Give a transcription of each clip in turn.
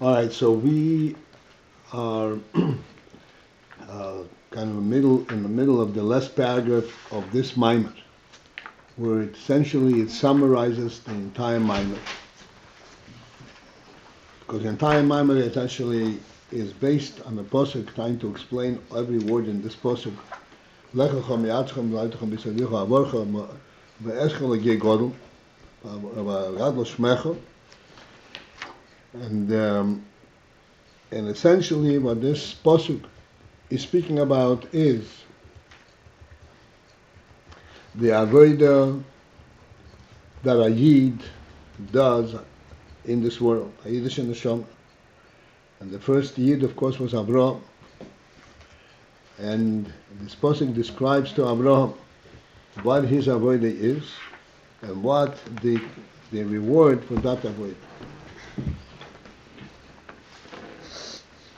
All right, so we are kind of in the middle of the last paragraph of this Maimon, where essentially it summarizes the entire Maimon. Because the entire Maimon essentially is based on the pasuk, trying to explain every word in this pasuk. Lechacha mi'atzcha v'leitecha b'savicha avorcha v'eschel l'gei godel v'gadol shmecha. And essentially what this pasuk is speaking about is the avodah that a yid does in this world, a yiddish and neshama. And the first yid, of course, was Avraham. And this pasuk describes to Avraham what his avodah is and what the reward for that avodah.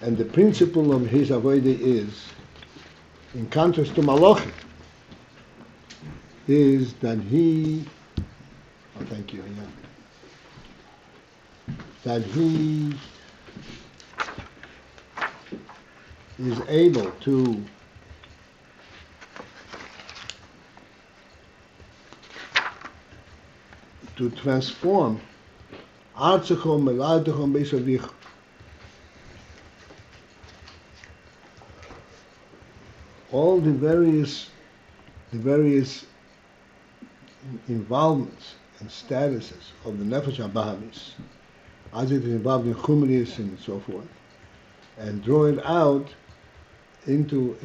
And the principle of his avodah is, in contrast to Malachim, is that he, thank you, that he is able to transform Artzachom, Meladachom, Beisavich, all the various involvements and statuses of the Nefesh HaBahamis, as it is involved in Chumris and so forth, and draw it out into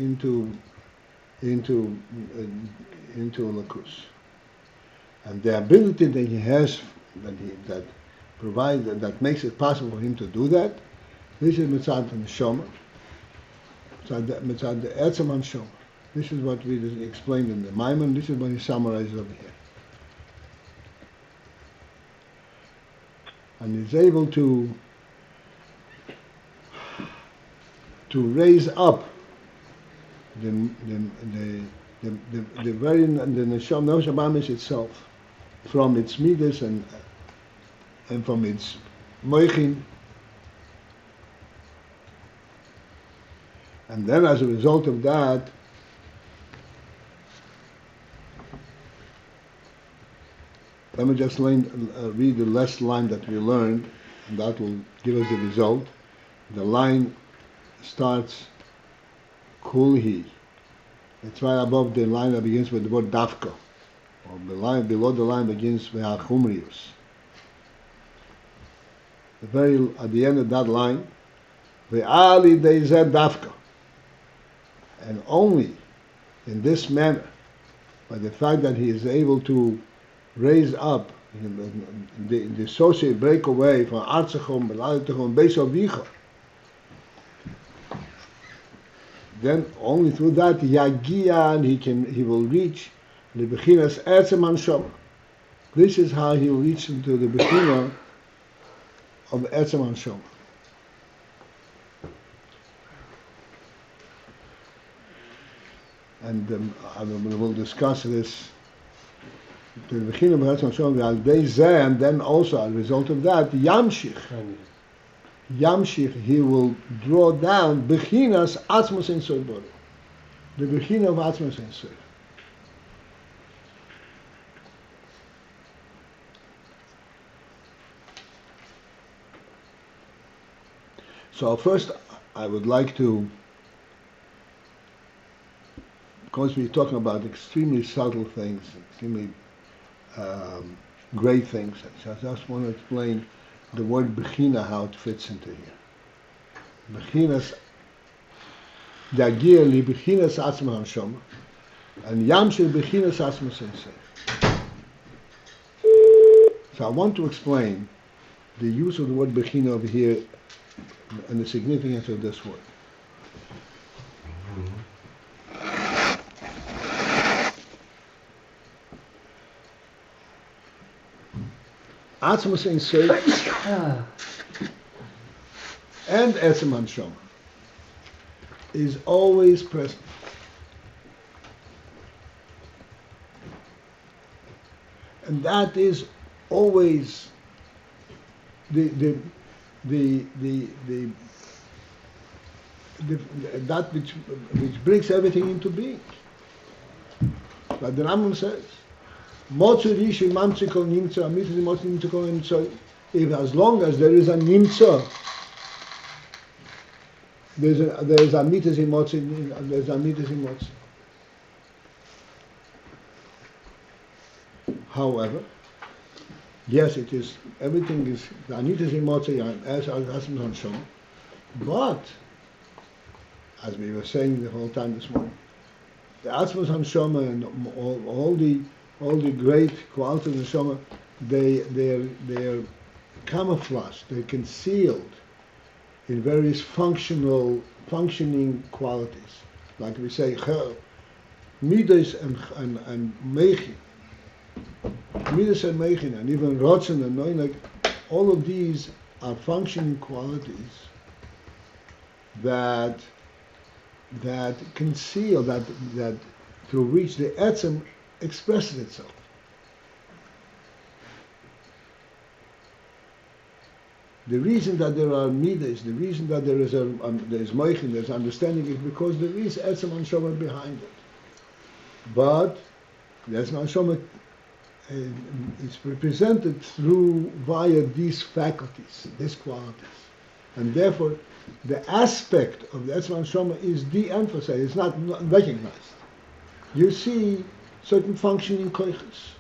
Lakus. And the ability that he has, that makes it possible for him to do that, this is Mitzad Neshama. Mitzad the Etzem Neshama. This is what we just explained in the Maimon. This is what he summarizes over here. And he's able to raise up the Neshama Bahamis itself from its midas and from its moichin. And then as a result of that, let me just read the last line that we learned, and that will give us the result. The line starts kuli. It's right above the line that begins with the word dafka, or below the line begins with chumrius. At the end of that line, ve'ali deizeh dafka. And only in this manner, by the fact that he is able to raise up, dissociate, break away from Artzachom, Beladachom, Beisavicha, then only through that Yagia, and he will reach the Bechinas Etzem Neshama. This is how he will reach into the Bechina of Etzem Neshama. And we will discuss this. And then also, as a result of that, Yamshich, he will draw down Bechinas Atzmos Ein Sof Boro, the Bechina of Atzmos Ein Sof. So first, I would like to, because we're talking about extremely subtle things, extremely great things, so I just want to explain the word Bechina, how it fits into here. Bechinas, Dagir li Bechinas Atzma Neshama, and Yamshir Bechinas Atzma Sensei. So I want to explain the use of the word Bechina over here and the significance of this word. Atzmos Ein Sof and Etzem Neshama is always present. And that is always the the that which brings everything into being. Like the Rambam says, "Motzu rishi mamtzikol nimtza, amitzah motzu nimtzikol nimtza." If as long as there is a nimtza, there's a mitzvah in motzi, there's a mitzvah in motzi. However, yes, it is. Everything is the anitas in motzi as on shom, but as we were saying the whole time this morning, the Atzmos Hanshama and all the great qualities of Neshama, they're camouflaged, they're concealed in various functioning qualities. Like we say, Midas and Mechin. Midas and Mechin, and even Rotzen and Noineg, all of these are functioning qualities that conceal, that through which the etzem expresses itself. The reason that there are midas, the reason that there is moichin, there's understanding, is because there is etzem anshoma behind it. But the etzem anshoma is represented via these faculties, these qualities, and therefore the aspect of the etzem anshoma is de-emphasized. It's not recognized. You see certain functioning koiches.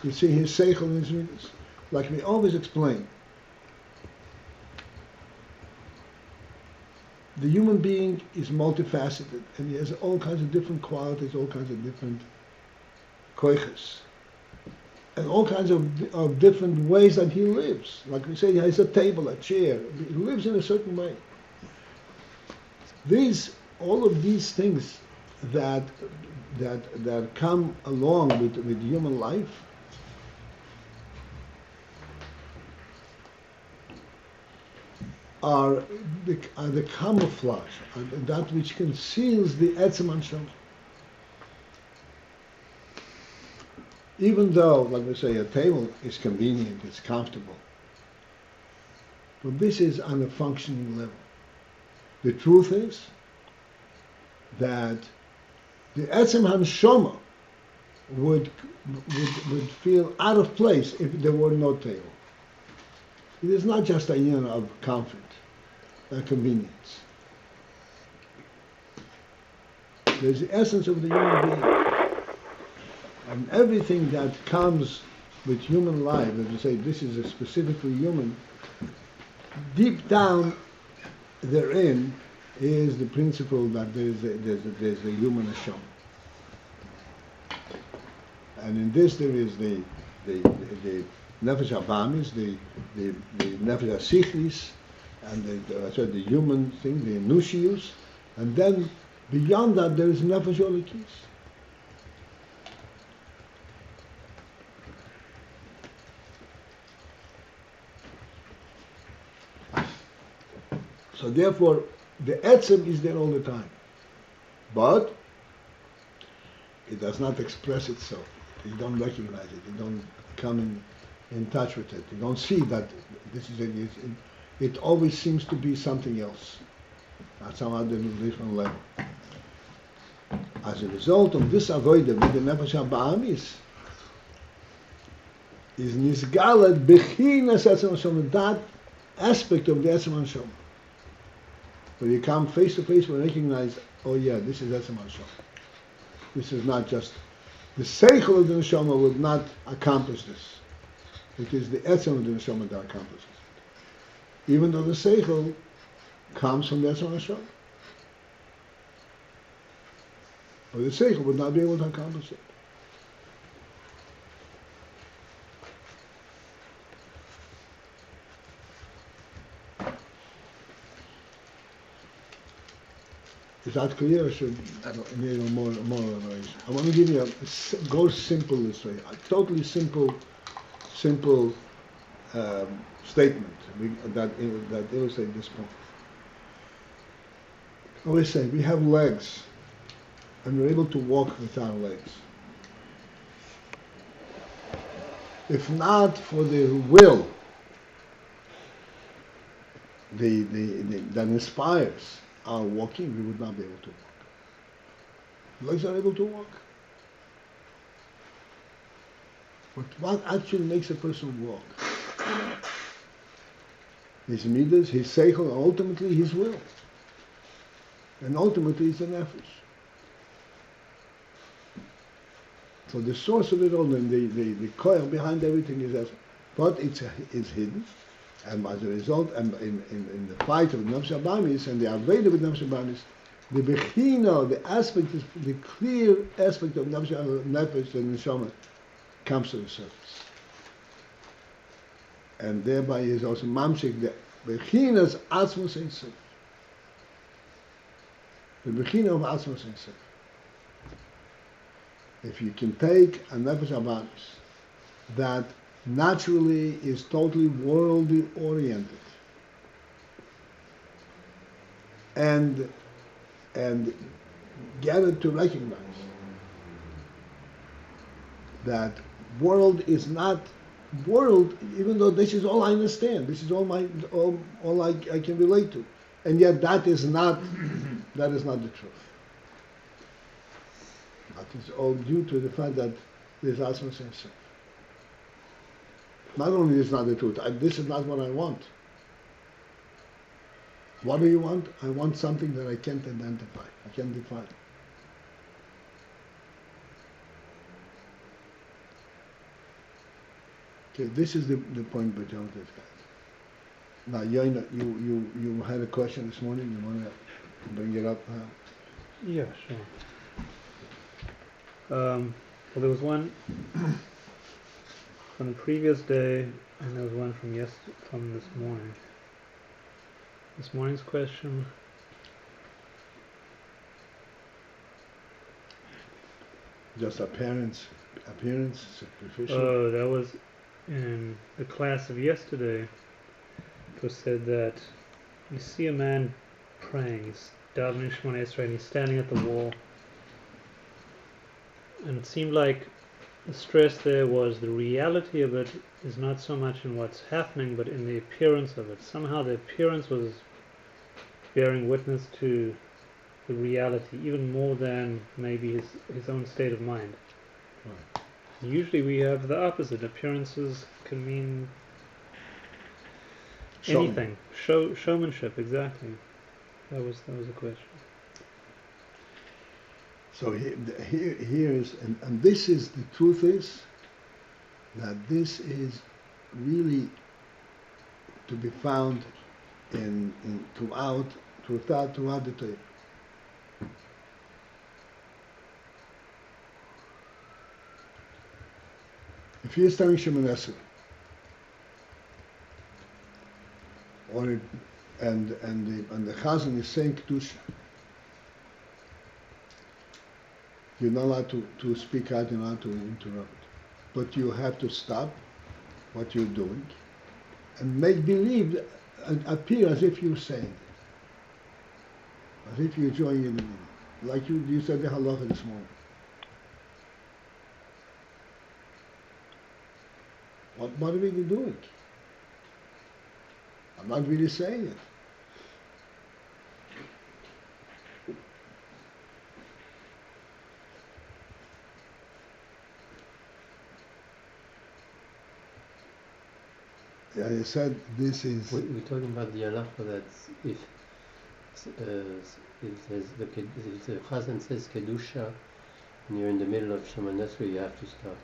You see his sechel and his midas. Like we always explain, the human being is multifaceted, and he has all kinds of different qualities, all kinds of different koiches, and all kinds of different ways that he lives. Like we say, he has a table, a chair. He lives in a certain way. All of these things that come along with human life are the camouflage, that which conceals the etzem anshama. Even though, like we say, a table is convenient, it's comfortable, but this is on a functioning level. The truth is that the etzem hanshama would feel out of place if there were no table. It is not just a unit of comfort, a convenience. There's the essence of the human being. And everything that comes with human life, as we say, this is a specifically human, deep down therein is the principle that there's a human Hashem. And in this there is the nefesh habamis, the nefesh hasichlis, and the human thing, the enushius, and then beyond that there is nefesh olikis. So therefore, the etzem is there all the time, but it does not express itself. You don't recognize it. You don't come in touch with it. You don't see that this is it. It always seems to be something else, at some other different level. As a result of this avodah with the nefesh habamis, is nisgalat bechinas etzem anshama, that aspect of the etzem anshama. When you come face to face, we recognize, oh yeah, this is etzem anshama. This is not just the sechel of the neshama would not accomplish this. It is the etzem of the neshama that accomplishes it. Even though the sechel comes from the etzem neshama, but the sechel would not be able to accomplish it. Is that clear? Or should need more elaboration? I want to give you go simple this way. A totally simple statement that illustrates this point. I always say we have legs, and we're able to walk with our legs. If not for the will that inspires our walking, we would not be able to walk. Legs are able to walk. But what actually makes a person walk? His midas, his sechel, ultimately his will. And ultimately it's a nefesh. So the source of it all, and the coil behind everything is that. But it's hidden. And as a result, and in the fight of Nefesh Abamis and the Aveda with Nefesh Abamis, the Bechina, the aspect, the clear aspect of Nefesh and Neshama comes to the surface. And thereby is also Mamshik, the Bechina's Atzmos Ein Sof. The Bechina of Atzmos Ein Sof. If you can take a Nefesh Abamis that naturally is totally worldly oriented and get it to recognize that world is not world, even though this is all I understand, this is all I can relate to, and yet that is not the truth. That is all due to the fact that there's Asma Sensei. Not only is not the truth, this is not what I want. What do you want? I want something that I can't identify, I can't define. Okay, this is the point between these guys. Now, Yaina, you had a question this morning. You want to bring it up? Yeah, sure. Well, there was one from the previous day, and there was one from this morning. This morning's question. Just appearance, superficial. Oh, that was in the class of yesterday. It was said that you see a man praying, he's davening Shemona Esrei, and he's standing at the wall. And it seemed like the stress there was the reality of it is not so much in what's happening, but in the appearance of it. Somehow the appearance was bearing witness to the reality, even more than maybe his own state of mind. Right. Usually we have the opposite. Appearances can mean anything. Showmanship, exactly. That was the question. So here is, and this is, the truth is that this is really to be found throughout the Torah. If you're studying Shemona Esrei, and the Chazan is saying Kedusha, you're not allowed to speak out, you're not allowed to interrupt. But you have to stop what you're doing and make believe and appear as if you're saying it. As if you're joining in the meeting. Like you said the halacha this morning. What are we doing? I'm not really saying it. Yeah, I said this is. We're talking about the halacha that if the Chazan says kedusha and you're in the middle of Shemona Esrei, you have to stop.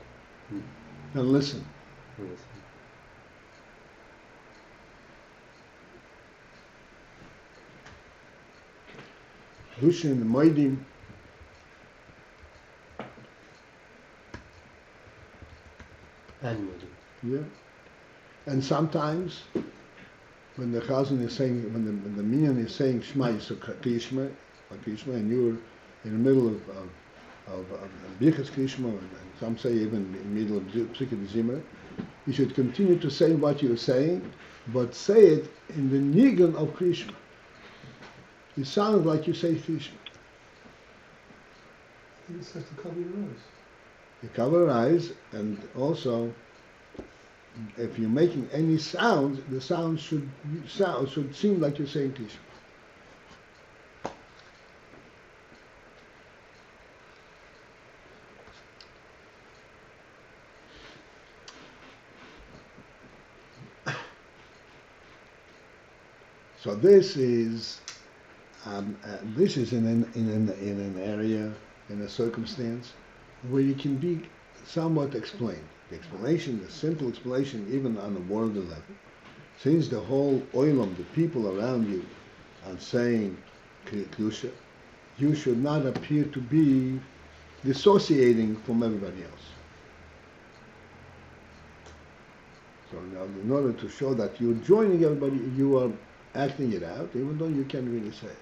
And listen. Kedusha in the Moedim. And yeah. And sometimes, when the Chazan is saying, when the minyan is saying Shema Yisrael Krishma, and you're in the middle of Birchas Krishma, and some say even in the middle of Psikha Zimra, you should continue to say what you're saying, but say it in the nigun of Krishma. It sounds like you say Krishma. You just have to cover your eyes. You cover your eyes, and also if you're making any sound, the sound should seem like you're saying Tishma. So this is in an area, in a circumstance where you can be somewhat explained. The explanation, the simple explanation, even on a worldly level, since the whole oilam, the people around you, are saying kedusha, you should not appear to be dissociating from everybody else. So now, in order to show that you're joining everybody, you are acting it out, even though you can't really say it.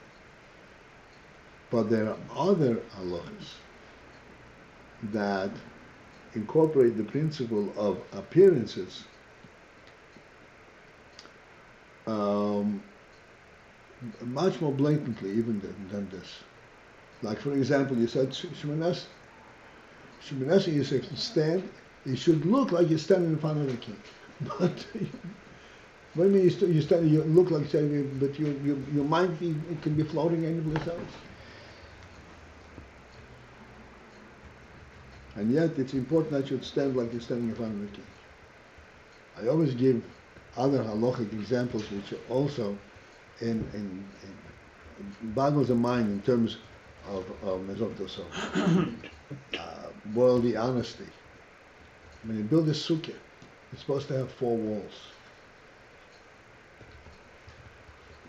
But there are other halachas that incorporate the principle of appearances much more blatantly even than this. Like, for example, you said Shemoneh, you say to stand, it should look like you're standing in front of the king. But what do you mean you stand, you look like standing, but your mind it can be floating anyplace else? And yet it's important that you stand like you're standing in front of the king. I always give other halachic examples which are also boggles the mind in terms of worldly honesty. When you build a sukkah, it's supposed to have 4 walls.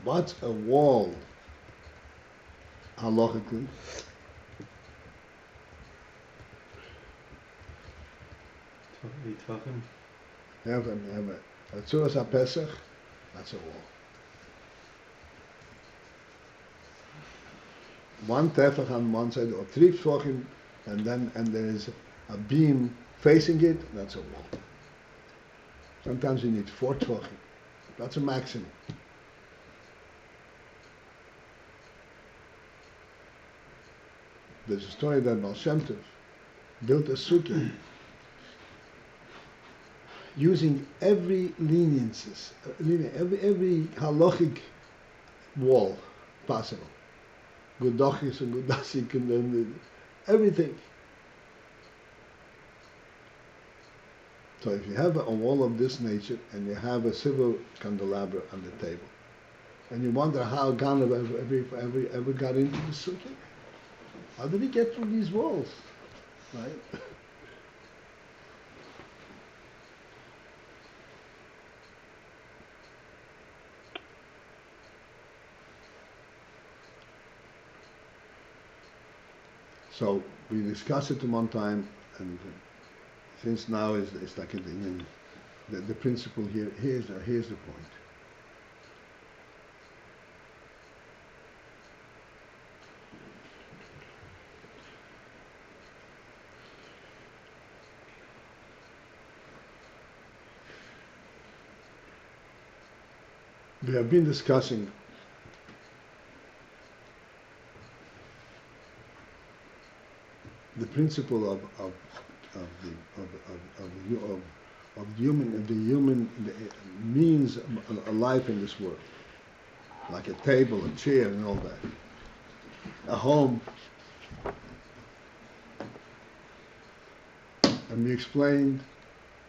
What's a wall halachically? Have a Tzuras HaPesach, that's a wall. 1 tefach on one side, or 3 tefachim, and there is a beam facing it, that's a wall. Sometimes you need 4 tefachim. That's a maximum. There's a story that Baal Shem Tov built a sukkah using every leniencies, every halachic wall possible. Gudachis and Gudasik and everything. So if you have a wall of this nature and you have a silver candelabra on the table, and you wonder how Ganav ever got into the sukkah, how did he get through these walls, right? So we discussed it one time, and since now it's like the principle here. Here's the point. We have been discussing the principle of the human means a life in this world, like a table, a chair, and all that. A home, and we explained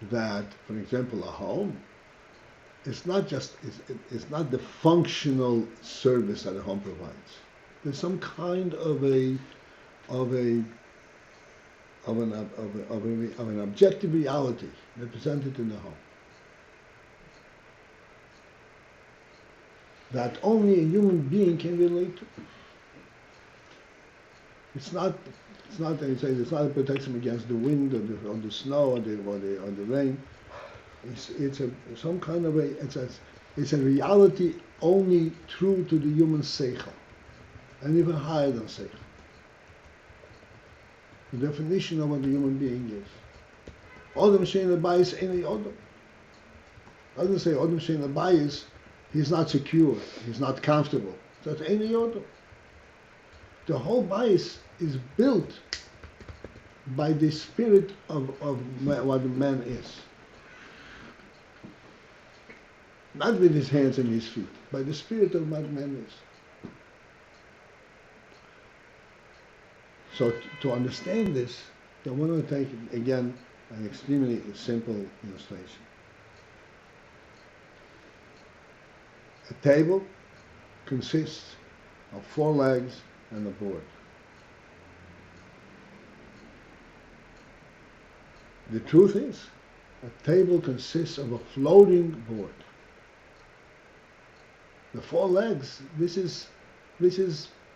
that, for example, a home. It's not the functional service that a home provides. There's some kind of an objective reality represented in the home that only a human being can relate to. It's not a protection against the wind or the snow or the rain. It's a reality only true to the human sechel, and even higher than sechel. The definition of what the human being is. Odom shein lebayis any odom. Doesn't say Odom shein lebayis, he's not secure, he's not comfortable. That's any odom. The whole bayis is built by the spirit of what man is. not with his hands and his feet, by the spirit of magnanimous. So to understand this, I want to take again an extremely simple illustration. A table consists of 4 legs and a board. The truth is, a table consists of a floating board. The 4 legs, this is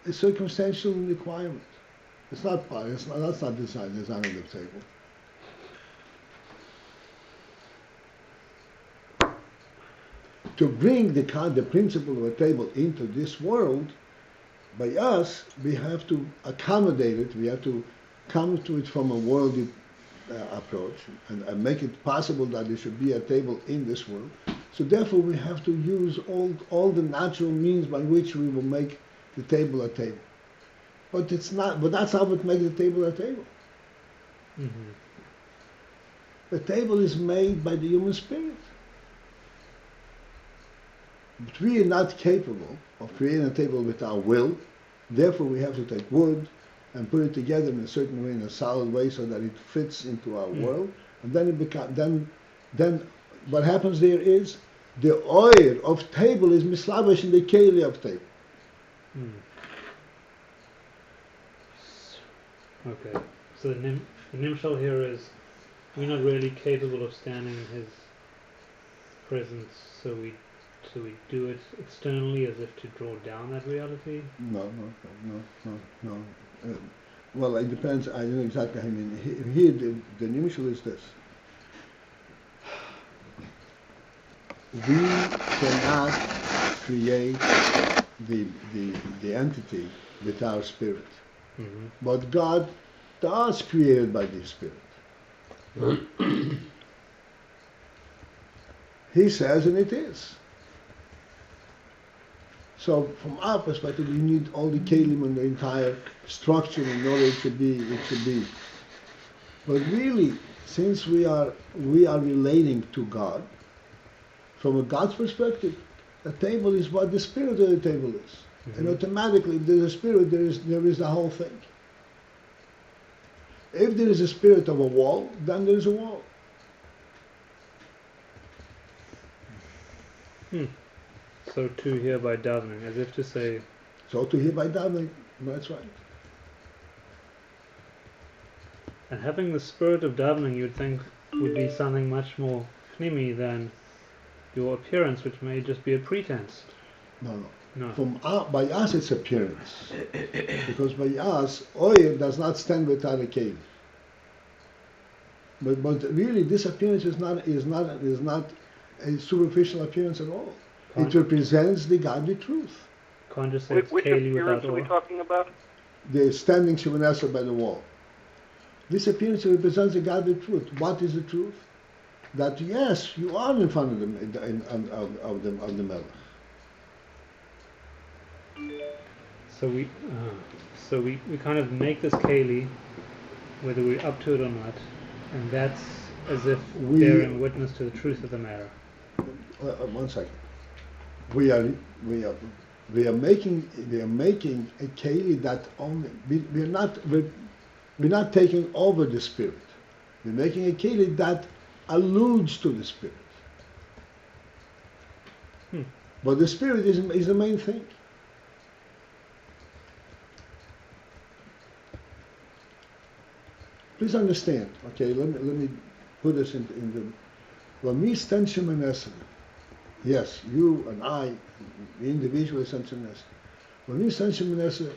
a circumstantial requirement. That's not design of the table. To bring the principle of a table into this world, by us, we have to accommodate it, we have to come to it from a worldly approach and make it possible that there should be a table in this world. So therefore we have to use all the natural means by which we will make the table a table. But that's how we make the table a table. Mm-hmm. The table is made by the human spirit. But we are not capable of creating a table with our will. Therefore we have to take wood and put it together in a certain way, in a solid way, so that it fits into our world. And then then what happens there is the oil of table is mislavish in the keli of table. Okay, so the nimshal here is we're not really capable of standing in his presence, so we do it externally as if to draw down that reality. No. Well, it depends. I don't know exactly how you mean. Here, the nimshal is this: we cannot create the entity with our spirit. Mm-hmm. But God does create by the Spirit. He says, and it is. So from our perspective, we need all the kelim and the entire structure in order it should be. But really, since we are relating to God, from a God's perspective, the table is what the spirit of the table is. Mm-hmm. And automatically, if there's a spirit, there is the whole thing. If there is a spirit of a wall, then there is a wall. So too here by davening, as if to say... So too here by davening, that's right. And having the spirit of davening, you'd think, would be something much more pnimi than your appearance, which may just be a pretense. No. No. By us it's appearance, because by us oil does not stand without a cave. But really, this appearance is not a superficial appearance at all. It represents the godly truth. Can't just say which appearance are we talking about? The standing Shivanasa by the wall. This appearance represents the godly truth. What is the truth? That yes, you are in front of the Melech. So we kind of make this keli, whether we're up to it or not, and that's as if bearing witness to the truth of the matter. 1 second. We are making a keli that only we're not taking over the spirit. We're making a keli that alludes to the spirit. But the spirit is the main thing. Please understand, okay, let me put this in the... When we stand Shemoneh, yes, you and I, individually stand Shemoneh. When we stand Shemoneh,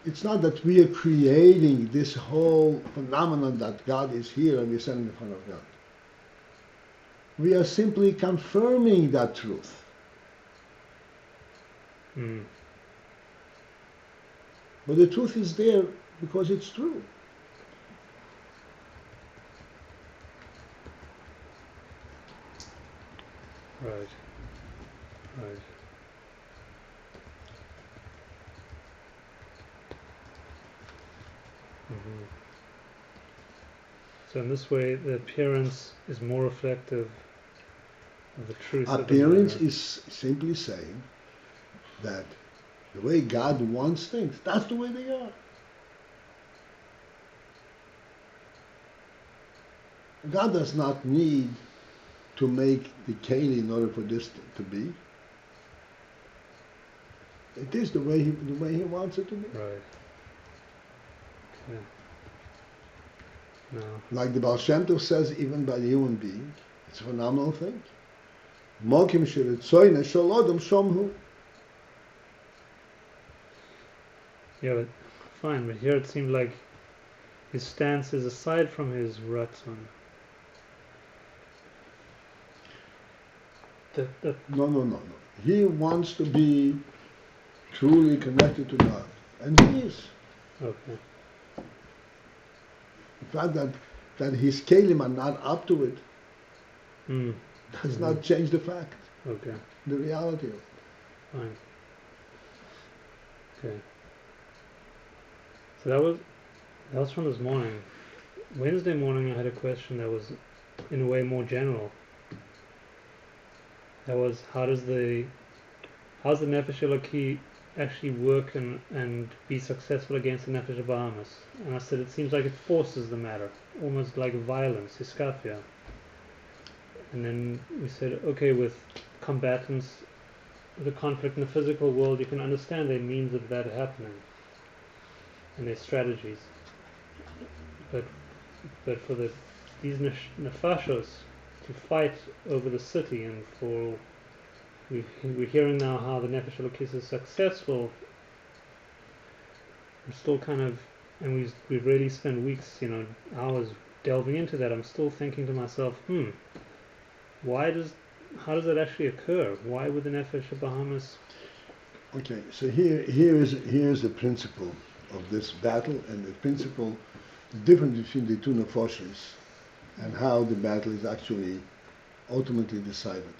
it's not that we are creating this whole phenomenon that God is here and we stand in front of God. We are simply confirming that truth. But the truth is there because it's true. Right. So in this way, the appearance is more reflective of the truth. Appearance of the is simply saying that the way God wants things, that's the way they are. God does not need to make the keli in order for this to be. It is the way he wants it to be. Right. Okay. No. Like the Baal Shem Tov says, even by the human being, it's a phenomenal thing. Mokim shiritzoyne shalodom shomhu. Yeah, but fine. But here it seemed like his stance is aside from his ratzon. No. He wants to be truly connected to God. And he is. Okay. The fact that his kelim are not up to it does not change the fact, Okay. the reality of it. Fine. Okay. So that was from this morning. Wednesday morning I had a question that was in a way more general. That was how's the Nefesh Eloki actually work and be successful against the Nefesh Bahamas? And I said it seems like it forces the matter, almost like violence, iskafia. And then we said, okay, with combatants, the conflict in the physical world, you can understand their means of that happening and their strategies. But for these nefashos to fight over the city, and for we're hearing now how the Nefesh Elokis is successful. I'm still kind of, and we've really spent weeks, hours delving into that. I'm still thinking to myself, how does that actually occur? Why would the Nefesh Bahamas? Okay, so here's the principle of this battle, and the principle, the difference between the two nefashos, and how the battle is actually ultimately decided.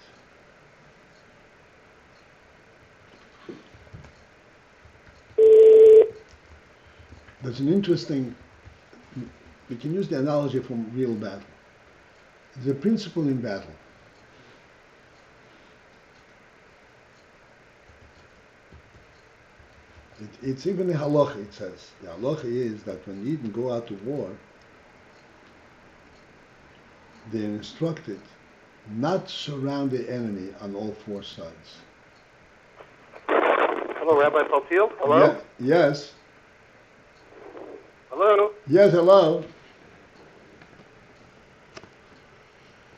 There's an interesting, we can use the analogy from real battle. The principle in battle. It's even a halacha, it says. The halacha is that when Yidden go out to war, they're instructed not to surround the enemy on all four sides. Hello, Rabbi Paltiel? Hello? Yes. Hello? Yes, hello.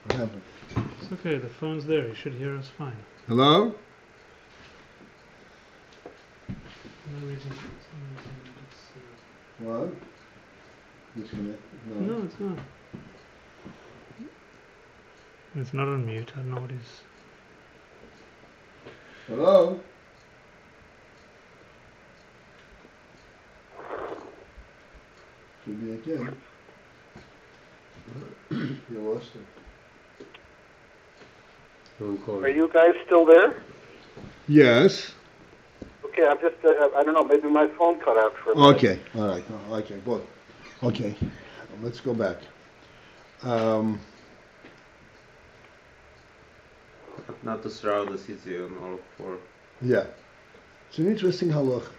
What happened? It's okay, the phone's there. You should hear us fine. Hello? No reason. What? Disconnect? No, it's not. It's not on mute. I don't know what he's. Hello? Should be again. You lost it. Are you guys still there? Yes. Okay, I'm just, I don't know, maybe my phone cut out for a minute. Okay, all right. Okay, good. Okay, let's go back. Not to surround the city on all four. Yeah. It's an interesting halacha.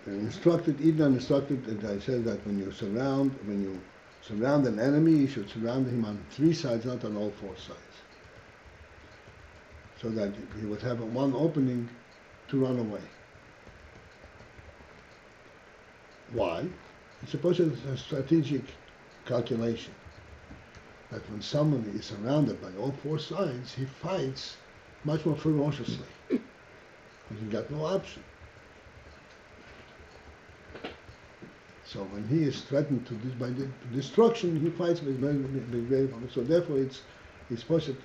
Eden instructed that I said that when you surround an enemy, you should surround him on three sides, not on all four sides. So that he would have one opening to run away. Why? It's supposed to be a strategic calculation. That when someone is surrounded by all four sides, he fights much more ferociously. Because he got no option. So when he is threatened by destruction, he fights very. So therefore, it's supposed to.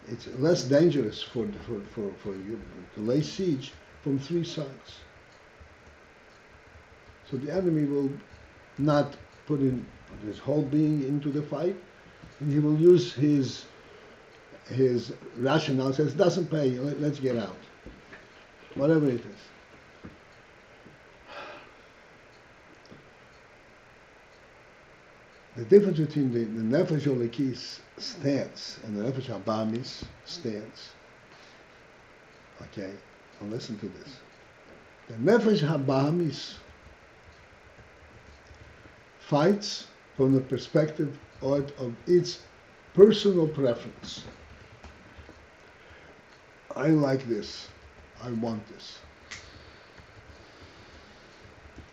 It's less dangerous for you to lay siege from three sides. So the enemy will not put in his whole being into the fight, and he will use his rationale. Says doesn't pay. Let's get out. Whatever it is. The difference between the Nefesh Eloki's stance and the Nefesh Habahamis stance, okay, now listen to this. The Nefesh Habahamis fights from the perspective of its personal preference. I like this. I want this.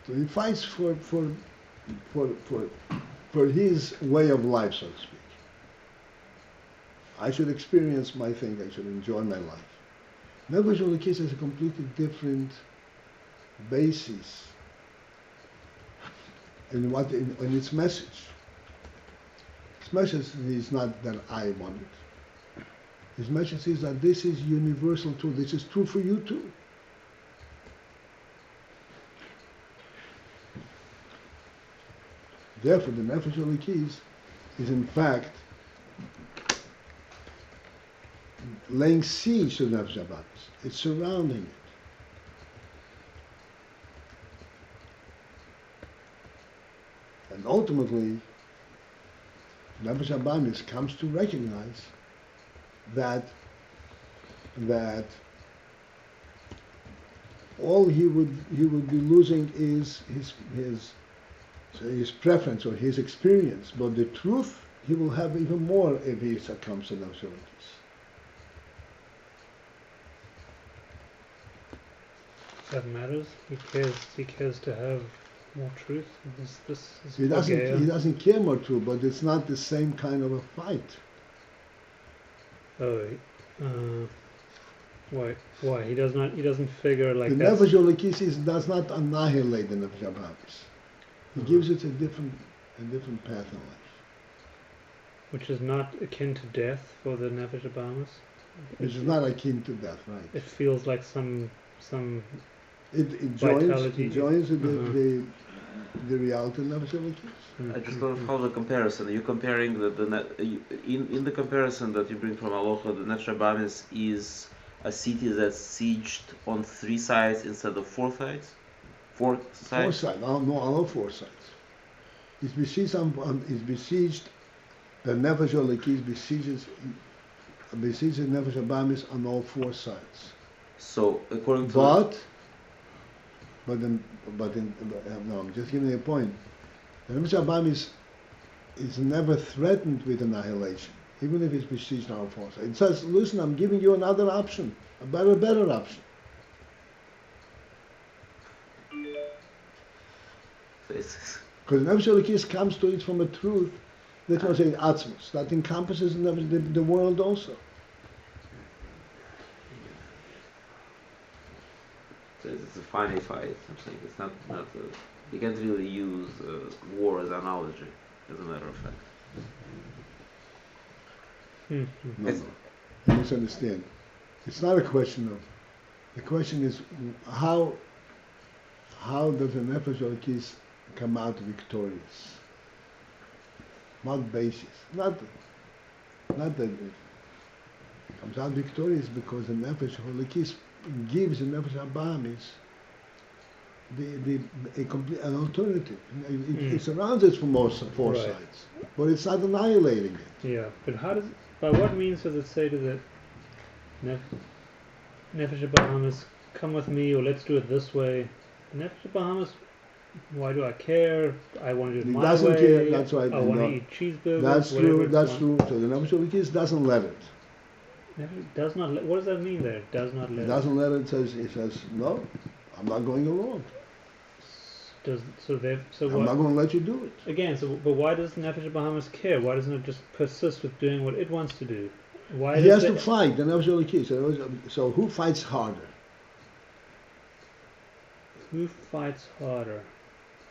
So he fights for his way of life, so to speak. I should experience my thing. I should enjoy my life. Nefesh Elokis has a completely different basis in its message. Its message is not that I want it. His message is that this is universal too. This is true for you too. Therefore, the Nefesh Elokis is in fact laying siege to the Nefesh Habahamis. It's surrounding it. And ultimately, Nefesh Habahamis comes to recognize that all he would be losing is his preference or his experience, but the truth he will have even more if he succumbs to Nefesh Elokis. That matters. He cares to have more truth. This is He doesn't care more truth, but it's not the same kind of a fight. Oh, why? He doesn't figure like the that. Nefesh Elokis does not annihilate the Nefesh Habahamis. He gives it a different path in life. Which is not akin to death for the Nefesh Habahamis. Which is not akin to death, right? It feels like some It vitality. joins the reality of Nefesh Elokis. I just don't follow the comparison. Are you comparing in the comparison that you bring from Aloha, the Nefesh Habahamis is a city that's sieged on 3 sides instead of 4 sides? 4 sides? 4 sides. No, all 4 sides. It's besieged. It's besieged. The Nefesh Elokis besieges Nefesh Habahamis on all 4 sides. So according to no, I'm just giving you a point. The Nefesh Habahamis is never threatened with annihilation, even if it's besieged on all 4 sides. It says, listen, I'm giving you another option, a better option. Because Nefesh Elokis comes to it from a truth that was in Atzmos, that encompasses the world also. So it's a funny fight. I'm saying it's not you can't really use war as an analogy, as a matter of fact. No, you misunderstand. It's not a question of. The question is how does the Nefesh Elokis come out victorious? Not basis. Not that it comes out victorious because the Nefesh Elokis gives the Nefesh Habahamis an alternative. It surrounds it from all 4 sides, but it's not annihilating it. Yeah, but by what means does it say to the Nefesh Habahamis, come with me, or let's do it this way? Nefesh Habahamis, why do I care? I want to do it my way. Care. That's right. I want to eat cheeseburgers. That's true. That's true. So the Nefesh Elokis doesn't let it. Does not. What does that mean there? Does not let. It doesn't let it. It says no. I'm not going along. I'm not going to let you do it. Again, but why does Nefesh Habahamis care? Why doesn't it just persist with doing what it wants to do? Why he has to fight. The Nefesh Elokis. So who fights harder? Who fights harder?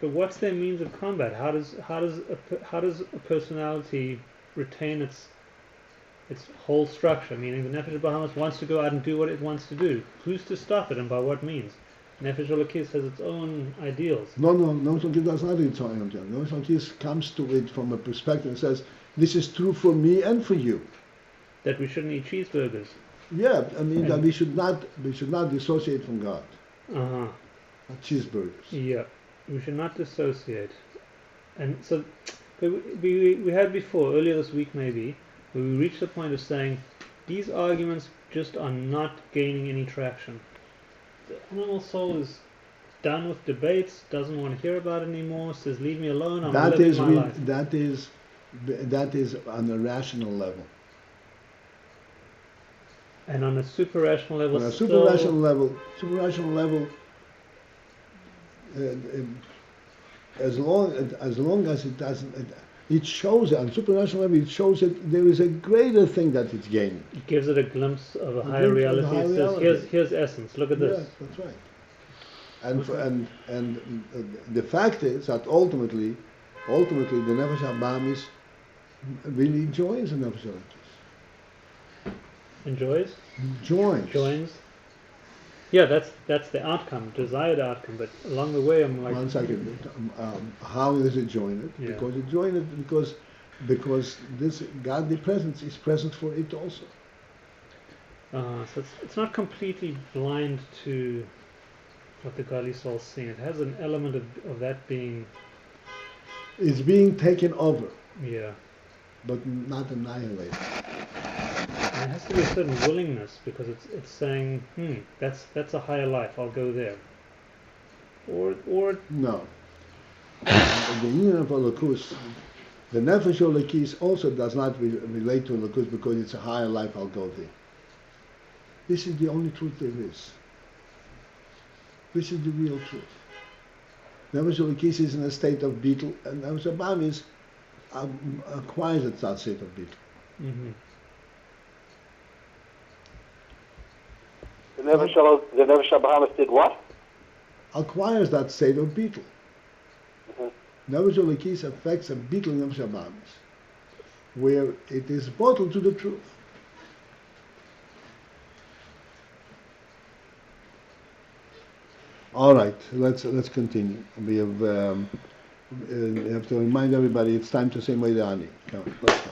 But what's their means of combat? How does a personality retain its whole structure? Meaning the Nefesh Habahamis wants to go out and do what it wants to do. Who's to stop it, and by what means? Nefesh Elokis has its own ideals. No, Nefesh Elokis does not its own ideals. Nefesh Elokis comes to it from a perspective and says, "This is true for me and for you." That we shouldn't eat cheeseburgers. Yeah, I mean that we should not dissociate from God. Cheeseburgers. Yeah, we should not dissociate. And so we had before, earlier this week maybe, where we reached the point of saying these arguments just are not gaining any traction. The animal soul is done with debates, doesn't want to hear about it anymore, says leave me alone, I'm living my life. That is on a rational level. And on a super rational level, On a super rational level, as long as it doesn't, it shows on super rational level. It shows that there is a greater thing that it's gaining. it gives it a glimpse of a higher reality. It says, here's essence. Look at this. Yes, that's right. And the fact is that ultimately, the Nefesh HaBahamis really enjoys the Nefesh HaLekis. Enjoys? Joins. Yeah, that's the outcome, desired outcome. But along the way, I'm like, 1 second. How does it join it? Yeah. Because it joins it because this godly presence is present for it also. so it's not completely blind to what the godly soul is seeing. It has an element of that being. It's being taken over, Yeah. but not annihilated. And there has to be a certain willingness because it's saying, that's a higher life. I'll go there. Or No. The union of Elokus, the Nefesh Elokis also does not relate to Elokus because it's a higher life, I'll go there. This is the only truth there is. This is the real truth. Nefesh Elokis is in a state of beetle, and Nefesh HaBahamis acquires that state of beetle. mm-hmm. The Nefesh HaBahamis did what? Acquires that state of beetle. Mm-hmm. Nefesh Elokis affects a beetle Nefesh HaBahamis, where it is bottled to the truth. All right, let's continue. We have to remind everybody it's time to say Moed Ani. Come on, let's go.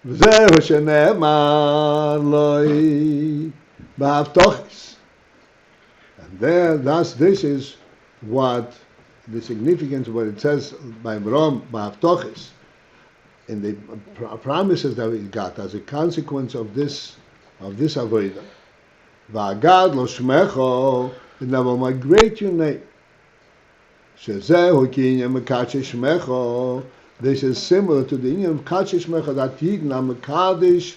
וזהו שנאמר לוי בהבטוחס. And there, thus, this is what the significance of what it says by Avraham בהבטוחס, in the promises that we got as a consequence of this avodah. V'agad lo shmecho, and I will migrate your name. Shezehu kinyan mekadosh shmecho. This is similar to the inyan of Kadosh Shmecha that Yidden are Mekadosh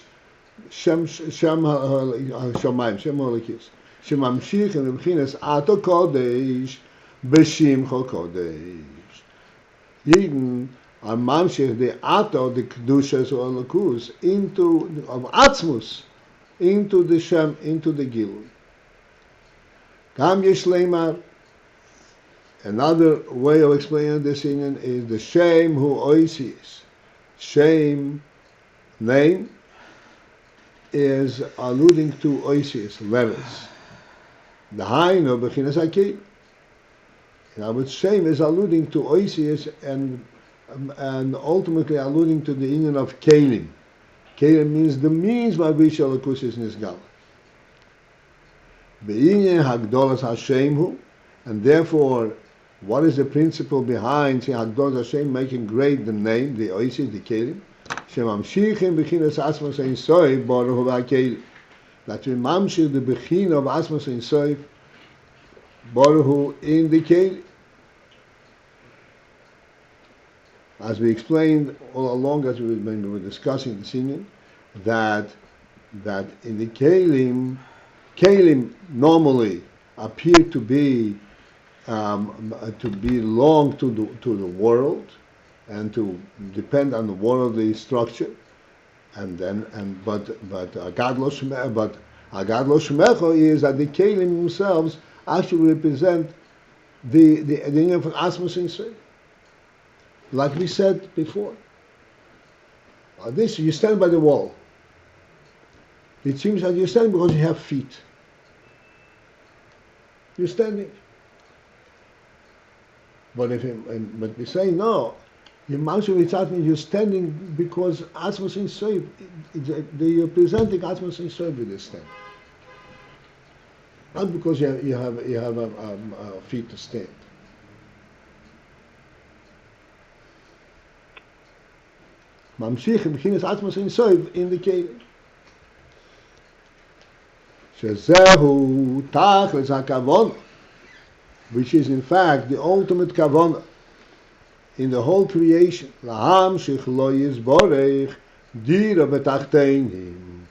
Shem Shamayim, Shem Holokis. Shem Mamshich and B'chinas Ato Kodesh B'Shimcho Kodesh. Yidden are Mamshich, the Ato, the Kedushas or Holokus, into of Atzmus, into the Shem, into the Gilui. Kam Yesh Leimar. Another way of explaining this inyan is the Shem who oisis. Shem, name, is alluding to oisis, letters. The Hainu b'chinas hakelim. In other words, Shem is alluding to oisis and ultimately alluding to the inyan of kelim. Kelim means the means by which Elokus is nisgal. Be'inyan hagdolas Hashem hu, and therefore, what is the principle behind Hagdol Hashem making great the name, the Oisis, the Kelim? Shemamshichim b'chinas asmas ein soif baruch v'akelim. That we mamshich the bechin of asmas ein soif baruch in the Kelim. As we explained all along, as we were discussing the inyan, that in the Kelim normally appear to belong to the world and to depend on the worldly structure, but Agad Lo Shmecho is that the Kelim themselves actually represent the union of Asmus and Seif. Like we said before, this you stand by the wall. It seems that you stand because you have feet. You're standing. But we say no, You're mamshech v'tzatmin, you're standing because Atzmos in Soif, you're presenting Atzmos in Soif with this stand. Not because you have a feet to stand. Mamshich b'chinas Atzmos in Soif indicating shezehu tachlis hakavon, which is in fact the ultimate kavon in the whole creation. Lahamshich lo yizborech dira betachtenim,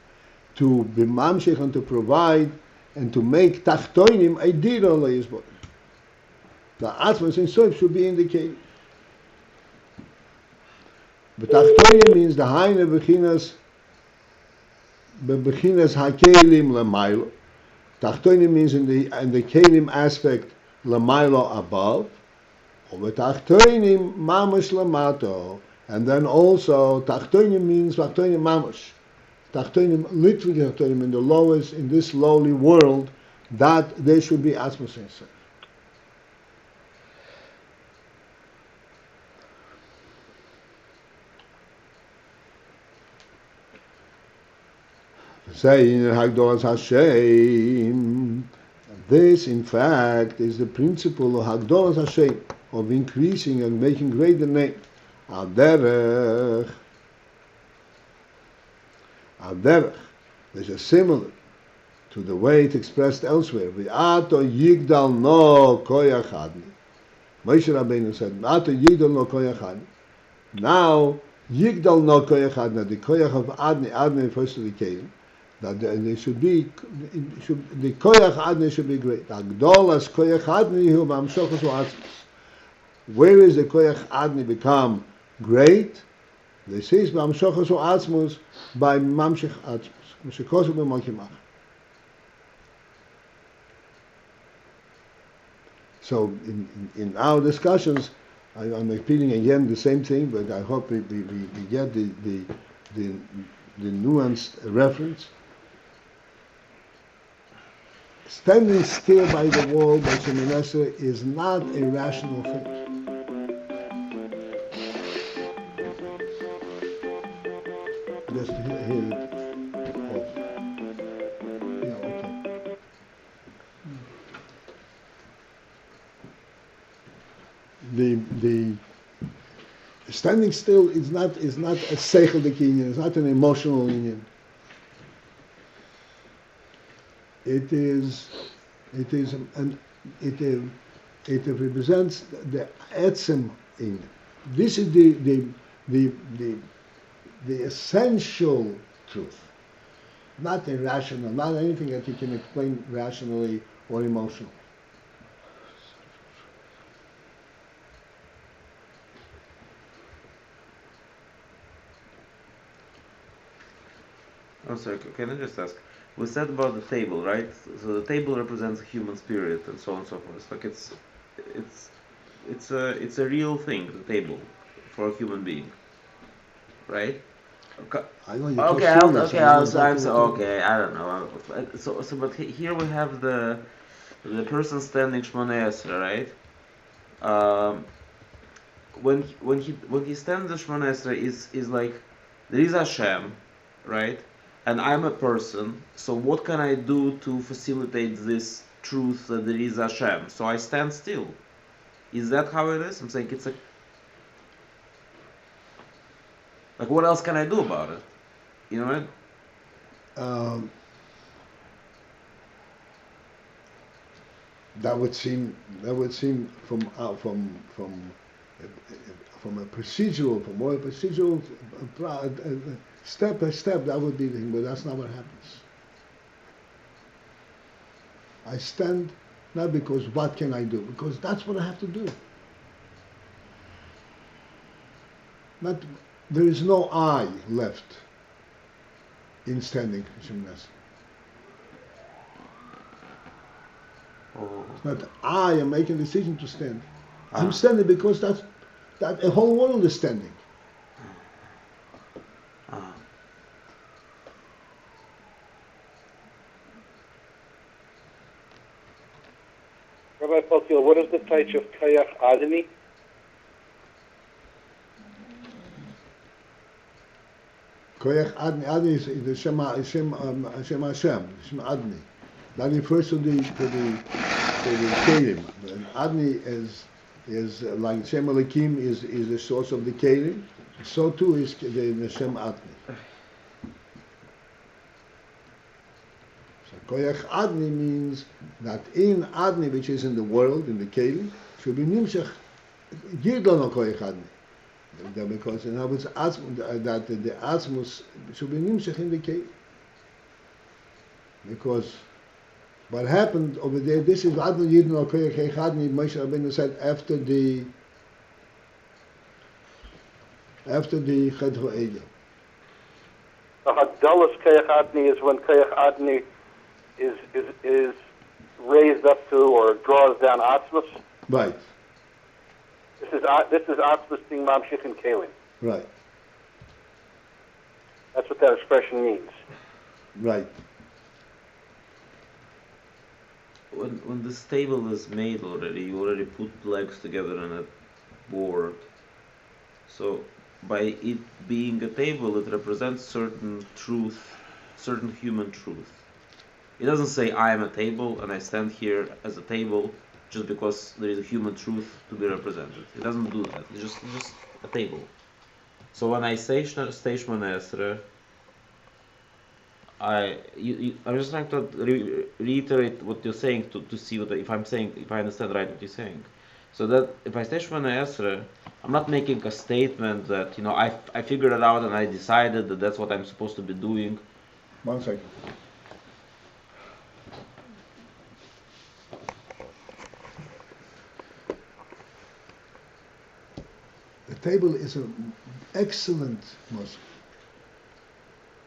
to be mamshich and to provide and to make tachtoinim a dira lo yizborech. The Atzmos in Soif should be indicated. Betachtoinim means the haine bechinas hakelim lemailo. Tachtoinim means in the kelim aspect lemailo above. Betachtoinim mamash lamato, and then also tachtoinim means tachtoinim mamash. Tachtoinim, literally tachtoinim, in the lowest, in this lowly world, that there should be Atzmos in Soif. Saying Hagdolas Hashem, this in fact is the principle of Hagdolas Hashem, of increasing and making great the name. Al derech, there's a similar to the way it's expressed elsewhere. V'ato yigdal no koyach adni. Moshe Rabbeinu said, V'ato yigdal no koyach adni. Now, yigdal no koyach adni, the koyach of adni refers to the kelim. That there should be, the koyach adni should be great. Agdolas koyach adni hu b'amshochos u'atzmos. Where is the koyach adni become great? This is b'amshochos u'atzmos, by mamshech atzmos. M'shekosuk b'mokimach. So in our discussions, I'm repeating again the same thing, but I hope we get the nuanced reference. Standing still by the wall by Shemoneh Esrei is not a rational thing. Just hear it off. Yeah, okay. The standing still is not a sechel union. It's not an emotional union. It represents the etzem in. This is the essential truth, not irrational, not anything that you can explain rationally or emotionally. Oh, sorry, can I just ask? We said about the table, right? So the table represents a human spirit and so on and so forth. Like it's a real thing, the table, for a human being, right? Okay. I know you Okay, I don't know. So but here we have the person standing Shemoneh Esrei, right? When he stands the Shemoneh Esrei is like there is Hashem, right? And I'm a person, so what can I do to facilitate this truth that there is Hashem? So I stand still. Is that how it is? I'm saying it's like what else can I do about it? You know what? That would seem from a procedural, from more procedural step by step, that would be the thing, but that's not what happens. I stand not because what can I do, because that's what I have to do. Not, there is no I left in standing Shemoneh Esrei. It's not I am making a decision to stand. I'm standing because that the whole world is standing. Rabbi Paltiel, what is the type of Kayach Adini? Koyach Adni, Adni is the Shema Hashem, Shem Adni. That refers to the Kelim. And Adni is like Shem Elikim is the source of the Kelim. So too is the Shem Adni. So Koyach Adni means that in Adni, which is in the world, in the Kelim, should be Nimshach. Girdon Koyach Adni. Because in other words, that the Asmus should be Nimshach in the Kelim. Because what happened over there, this is Adni Yidno Koyach Adni, Moshe Rabbeinu said after the Chet HaEgel. The Hagdalas Koyach Adni is when Koyach Adni is raised up to or draws down Atzmus. Right. This is Atzmus being Mamshich and Kelim. Right. That's what that expression means. Right. When this table is made already, you already put legs together on a board. So by it being a table, it represents certain truth, certain human truth. It doesn't say I am a table and I stand here as a table just because there is a human truth to be represented. It doesn't do that. It's just a table. So when I say Shmona Esrei, I'm just trying to reiterate what you're saying to see if I understand right what you're saying. So that if I say Shmona Esrei, I'm not making a statement that I figured it out and I decided that that's what I'm supposed to be doing. 1 second. The table is an excellent muscle,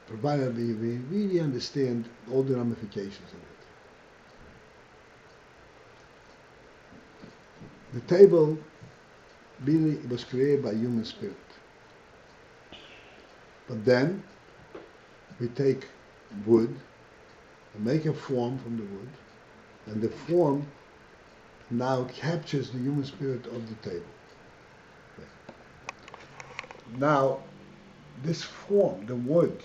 provided we really understand all the ramifications of it. The table really was created by human spirit. But then we take wood and make a form from the wood, and the form now captures the human spirit of the table. Now, this form, the wood,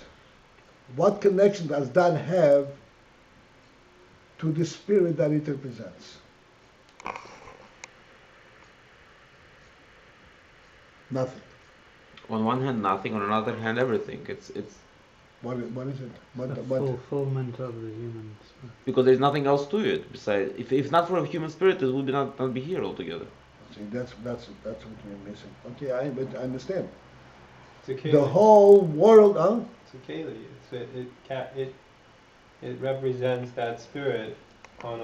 what connection does that have to the spirit that it represents? Nothing. On one hand, nothing. On another hand, everything. It's What is it? The fulfillment of the human spirit. because there's nothing else to it. Besides, if not for a human spirit, it would not be here altogether. See, that's what we're missing. Okay, but I understand. It's a The keli. whole world, It's a keli. It represents that spirit on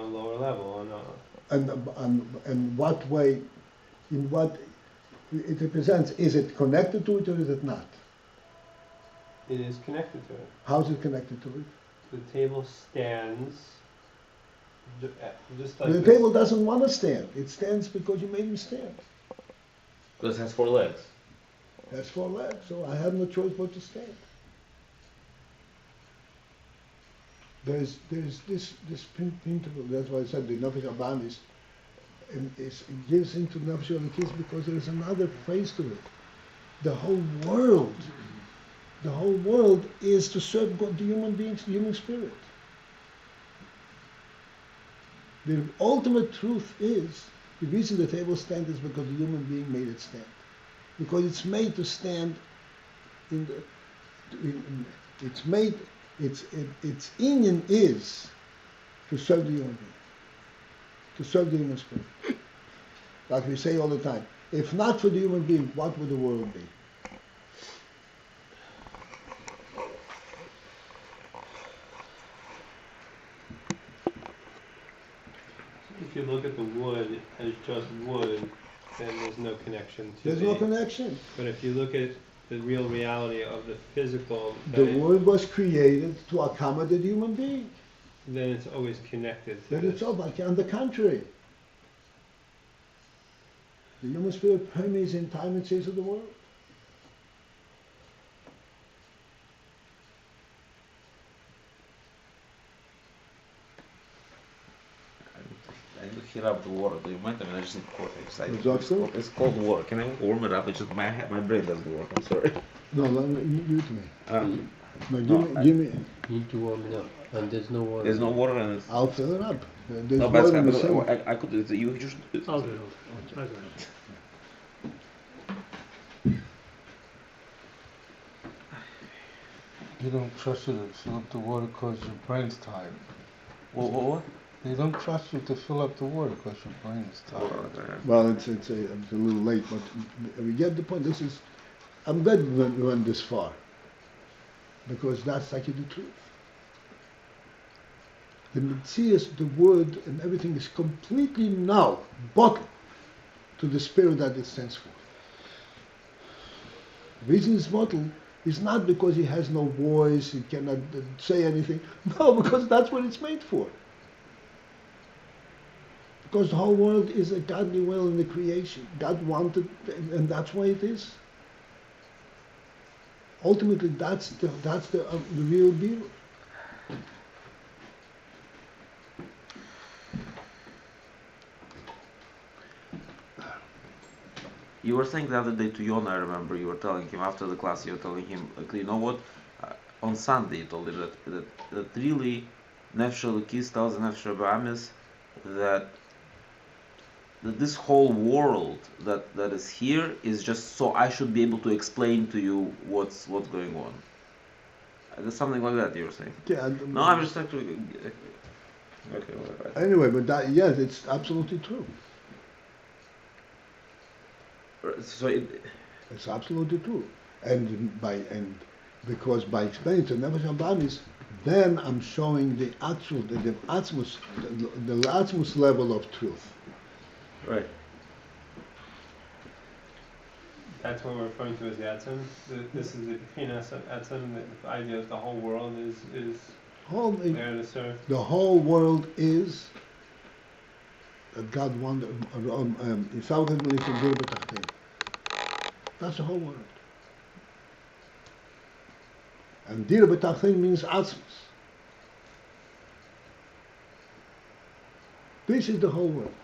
a lower level. and what way, in what it represents, is it connected to it or is it not? It is connected to it. How is it connected to it? The table stands just like The this. table doesn't want to stand. It stands because you made him stand. Because it has 4 legs. It has 4 legs, so I have no choice but to stand. There's this principle. That's why I said the Nefesh Aban is it gives into Nefesh Elikis because there is another face to it. The whole world is to serve God, the human beings, the human spirit. The ultimate truth is the reason the table stands is because the human being made it stand. Because it's made to stand its union is to serve the human being, to serve the human spirit. Like we say all the time, if not for the human being, what would the world be? If you look at the wood as just wood, then there's no connection to There's no connection. But if you look at the real reality of the physical, The word was created to accommodate the human being. then it's always connected to Then it's this. all like on the contrary. The human spirit permeates in time and space of the world. I need to heat up the water. Do you mind? I just need coffee. Would you like some? It's cold water. Can I warm it up? It's just my brain doesn't work. I'm sorry. No, give it to me. No, No, give me. You need to warm it up, and there's no water. There's no water in it. I'll fill it up. There's No, but water in the sink. I could. You just. I'll do it. I'll do it. They don't trust you to fill up the water because your brain's tired. What? They don't trust you to fill up the water because your brain is tired. Well, it's a little late, but we get the point. This is. I'm glad we went this far, because that's actually the truth. The Metzias, the word, and everything is completely now bottled to the spirit that it stands for. The reason it's bottled is not because he has no voice, he cannot say anything. No, because that's what it's made for. Because the whole world is a godly will in the creation. God wanted, and that's why it is. Ultimately, that's the real deal. You were saying the other day to Yon, I remember, you were telling him after the class, you were telling him, you know what, on Sunday you told him that really, Nefesh Elokis tells the Nefesh Ba'amis that this whole world that is here is just so I should be able to explain to you what's going on. There's something like that you were saying. Yeah. No, I'm just actually... Okay, whatever. Anyway, but that, yes, it's absolutely true. So It's absolutely true. And because by explaining to Nefesh Abamis, then I'm showing the actual, the Atzmus level of truth. right. That's what we're referring to as the Atzim. This is the Pechinas of Atzim. The idea of the whole world is there to serve. The whole world is that God wanted. That's the whole world. And Dir B'Tachtein means Atzmus. This is the whole world.